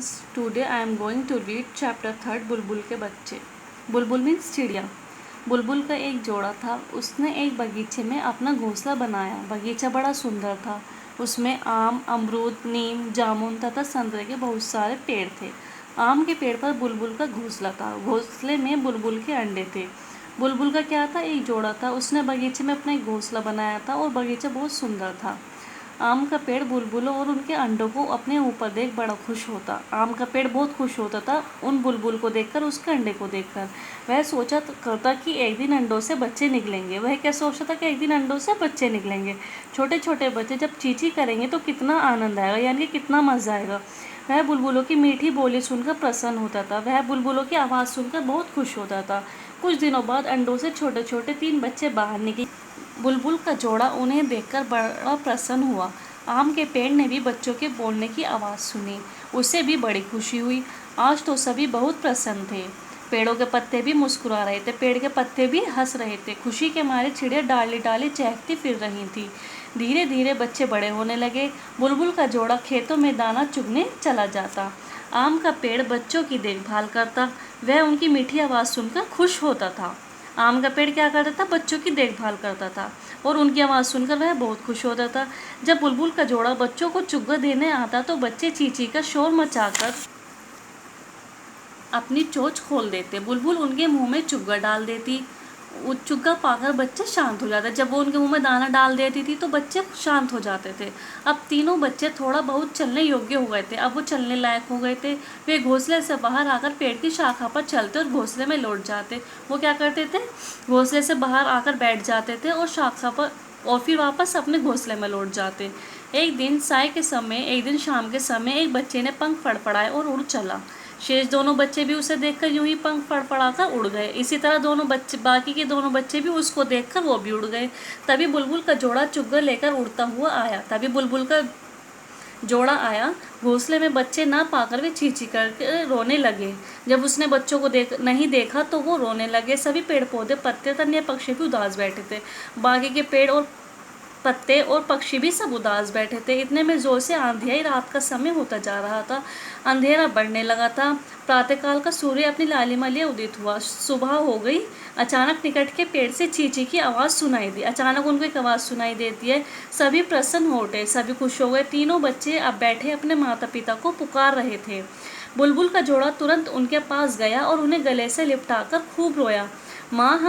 friends, today I am going to read chapter 3 बुलबुल के बच्चे। बुलबुल means चिड़िया। बुलबुल का एक जोड़ा था। उसने एक बगीचे में अपना घोंसला बनाया। बगीचा बड़ा सुंदर था। उसमें आम, अमरूद, नीम, जामुन तथा संतरे के बहुत सारे पेड़ थे। आम के पेड़ पर बुलबुल का घोंसला था। घोंसले में बुलबुल के अंडे थे। बुलबुल का क्या था, एक जोड़ा था। उसने बगीचे में अपना एक घोंसला बनाया था और बगीचा बहुत सुंदर था। आम का पेड़ बुलबुलों और उनके अंडों को अपने ऊपर देख बड़ा खुश होता। आम का पेड़ बहुत खुश होता था उन बुलबुल को देखकर, उसके अंडे को देखकर। वह सोचा करता कि एक दिन अंडों से बच्चे निकलेंगे। वह क्या सोचता था कि एक दिन अंडों से बच्चे निकलेंगे। छोटे छोटे बच्चे जब चींची करेंगे तो कितना आनंद आएगा, यानी कि कितना मज़ा आएगा। वह बुलबुलों की मीठी बोली सुनकर प्रसन्न होता था। वह बुलबुलों की आवाज़ सुनकर बहुत खुश होता था। कुछ दिनों बाद अंडों से छोटे छोटे 3 बच्चे बाहर निकले। बुलबुल का जोड़ा उन्हें देखकर बड़ा प्रसन्न हुआ। आम के पेड़ ने भी बच्चों के बोलने की आवाज़ सुनी। उसे भी बड़ी खुशी हुई। आज तो सभी बहुत प्रसन्न थे। पेड़ों के पत्ते भी मुस्कुरा रहे थे, पेड़ के पत्ते भी हंस रहे थे। खुशी के मारे चिड़िया डाली डाली चहकती फिर रही थी। धीरे धीरे बच्चे बड़े होने लगे। बुलबुल का जोड़ा खेतों में दाना चुगने चला जाता। आम का पेड़ बच्चों की देखभाल करता। वह उनकी मीठी आवाज़ सुनकर खुश होता था। आम का पेड़ क्या करता था, बच्चों की देखभाल करता था और उनकी आवाज़ सुनकर वह बहुत खुश होता था। जब बुलबुल का जोड़ा बच्चों को चुग्गा देने आता तो बच्चे चींची का शोर मचाकर अपनी चोंच खोल देते। बुलबुल उनके मुंह में चुग्गा डाल देती। वो चुग्गा पाकर बच्चे शांत हो जाते। जब वो उनके मुंह में दाना डाल देती थी तो बच्चे शांत हो जाते थे। अब तीनों बच्चे थोड़ा बहुत चलने योग्य हो गए थे। अब वो चलने लायक हो गए थे। वे घोंसले से बाहर आकर पेड़ की शाखा पर चलते और घोंसले में लौट जाते। वो क्या करते थे, घोंसले से बाहर आकर बैठ जाते थे और शाखा पर और फिर वापस अपने घोंसले में लौट जाते। एक दिन शाम के समय एक बच्चे ने पंख फड़फड़ाए और उड़ चला। शेष दोनों बच्चे भी उसे देखकर यूं ही पंख फड़फड़ाकर उड़ गए। इसी तरह बाकी के दोनों बच्चे भी उसको देखकर वो भी उड़ गए। तभी बुलबुल का जोड़ा चुग्गा लेकर उड़ता हुआ आया। घोंसले में बच्चे ना पाकर वे चींची करके रोने लगे। जब उसने बच्चों को नहीं देखा तो वो रोने लगे। सभी पेड़ पौधे, पत्ते, अन्य पक्षी भी उदास बैठे थे। बाकी के पेड़ और पत्ते और पक्षी भी सब उदास बैठे थे। इतने में जोर से आंधी आई। रात का समय होता जा रहा था। अंधेरा बढ़ने लगा था। प्रातःकाल का सूर्य अपनी लालिमा लिए उदित हुआ। सुबह हो गई। अचानक निकट के पेड़ से चींची की आवाज़ सुनाई दी। अचानक उनको एक आवाज़ सुनाई देती है। सभी प्रसन्न हो उठे, सभी खुश हो गए। तीनों बच्चे अब बैठे अपने माता पिता को पुकार रहे थे। बुलबुल का जोड़ा तुरंत उनके पास गया और उन्हें गले से लिपटाकर खूब रोया। माँ, हम